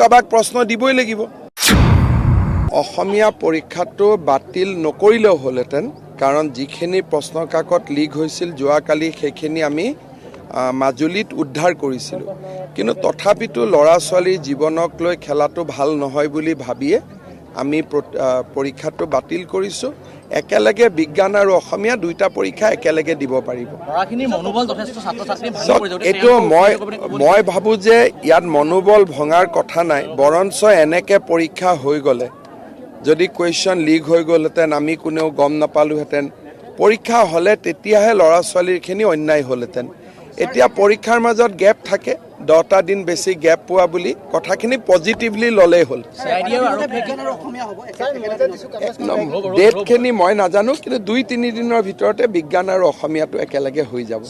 কাবাক প্ৰশ্ন দিবই লাগিব অসমীয়া পৰীক্ষাটো বাতিল নকৰিলেও হলহেঁতেন কাৰণ যিখিনি প্ৰশ্ন কাকত লিক হৈছিল যোৱাকালি সেইখিনি আমি মাজুলীত উদ্ধাৰ কৰিছিলোঁ কিন্তু তথাপিতো ল'ৰা ছোৱালীৰ জীৱনক লৈ খেলাটো ভাল নহয় বুলি ভাবিয়ে আমি পৰীক্ষাটো বাতিল কৰিছোঁ একেলগে বিজ্ঞান আৰু অসমীয়া দুইটা পৰীক্ষা একেলগে দিব পাৰিব এইটো মই ভাবোঁ যে ইয়াত মনোবল ভঙাৰ কথা নাই বৰঞ্চ এনেকৈ পৰীক্ষা হৈ গ'লে যদি কুৱেশ্যন লিক হৈ গ'লহেঁতেন আমি কোনেও গম নাপালোহেঁতেন পৰীক্ষা হ'লে তেতিয়াহে ল'ৰা ছোৱালীৰখিনি অন্যায় হ'লহেঁতেন এতিয়া পৰীক্ষাৰ মাজত গেপ থাকে 10টা দিন বেছি গেপ পোৱা বুলি কথাখিনি পজিটিভলি ল'লেই হ'ল ডেটখিনি মই নাজানো কিন্তু 2-3 দিনৰ ভিতৰতে বিজ্ঞান আৰু অসমীয়াটো একেলগে হৈ যাব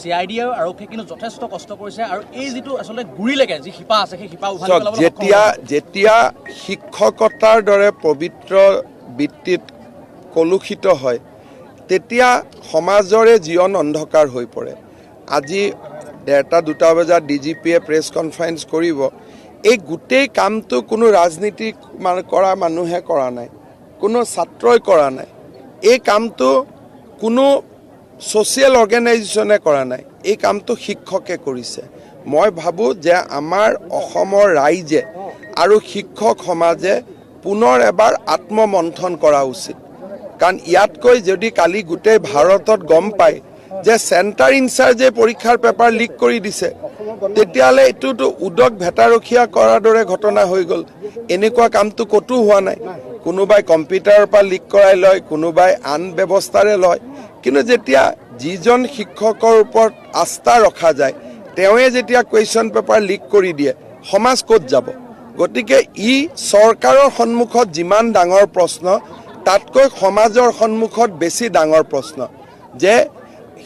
যেতিয়া শিক্ষকতাৰ দৰে পবিত্ৰ বৃত্তিত কলুষিত হয় তেতিয়া সমাজৰে জীৱন অন্ধকাৰ হৈ পৰে আজি 1:30-2টা বজাত ডিজিপিয়ে প্ৰেছ কনফাৰেন্স কৰিব এই গোটেই কামটো কোনো ৰাজনীতি কৰা মানুহে কৰা নাই কোনো ছাত্ৰই কৰা নাই এই কামটো কোনো ছ'চিয়েল অৰ্গেনাইজেশ্যনে কৰা নাই এই কামটো শিক্ষকে কৰিছে মই ভাবোঁ যে আমাৰ অসমৰ ৰাইজে আৰু শিক্ষক সমাজে পুনৰ এবাৰ আত্মমন্থন কৰা উচিত কাৰণ ইয়াতকৈ যদি কালি গোটেই ভাৰতত গম পায় যে চেণ্টাৰ ইনচাৰ্জে পৰীক্ষাৰ পেপাৰ লিক কৰি দিছে তেতিয়াহ'লে এইটোতো উদক ভেটাৰখীয়া কৰাৰ দৰে ঘটনা হৈ গ'ল এনেকুৱা কামটো ক'তো হোৱা নাই কোনোবাই কম্পিউটাৰৰ পৰা লিক কৰাই লয় কোনোবাই আন ব্যৱস্থাৰে লয় কিন্তু যেতিয়া যিজন শিক্ষকৰ ওপৰত আস্থা ৰখা যায় তেওঁৱে যেতিয়া কুৱেশ্যন পেপাৰ লিক কৰি দিয়ে সমাজ ক'ত যাব গতিকে ই চৰকাৰৰ সন্মুখত যিমান ডাঙৰ প্ৰশ্ন তাতকৈ সমাজৰ সন্মুখত বেছি ডাঙৰ প্ৰশ্ন যে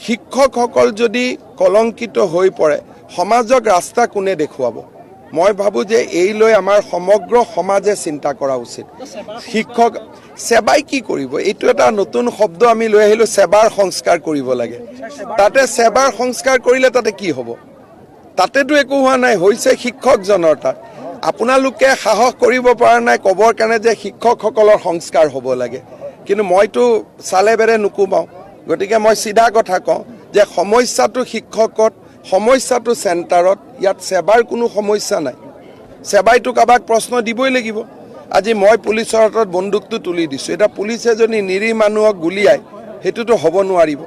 শিক্ষকসকল যদি কলংকিত হৈ পৰে সমাজক ৰাস্তা কোনে দেখুৱাব মই ভাবোঁ যে এই লৈ আমাৰ সমগ্ৰ সমাজে চিন্তা কৰা উচিত শিক্ষক সেবাই কি কৰিব এইটো এটা নতুন শব্দ আমি লৈ আহিলোঁ সেবাৰ সংস্কাৰ কৰিব লাগে তাতে সেবাৰ সংস্কাৰ কৰিলে তাতে কি হ'ব তাতেতো একো হোৱা নাই হৈছে শিক্ষকজনৰ তাত আপোনালোকে সাহস কৰিব পৰা নাই ক'বৰ কাৰণে যে শিক্ষকসকলৰ সংস্কাৰ হ'ব লাগে কিন্তু মইতো চালে বেৰে নুকুমাওঁ গতিকে মই চিধা কথা কওঁ যে সমস্যাটো শিক্ষকত সমস্যাটো চেণ্টাৰত ইয়াত সেবাৰ কোনো সমস্যা নাই সেবাইতো কাবাক প্ৰশ্ন দিবই লাগিব আজি মই পুলিচৰ হাতত বন্দুকটো তুলি দিছোঁ এটা পুলিচে যদি নিৰীহ মানুহক গুলিয়ায় সেইটোতো হ'ব নোৱাৰিব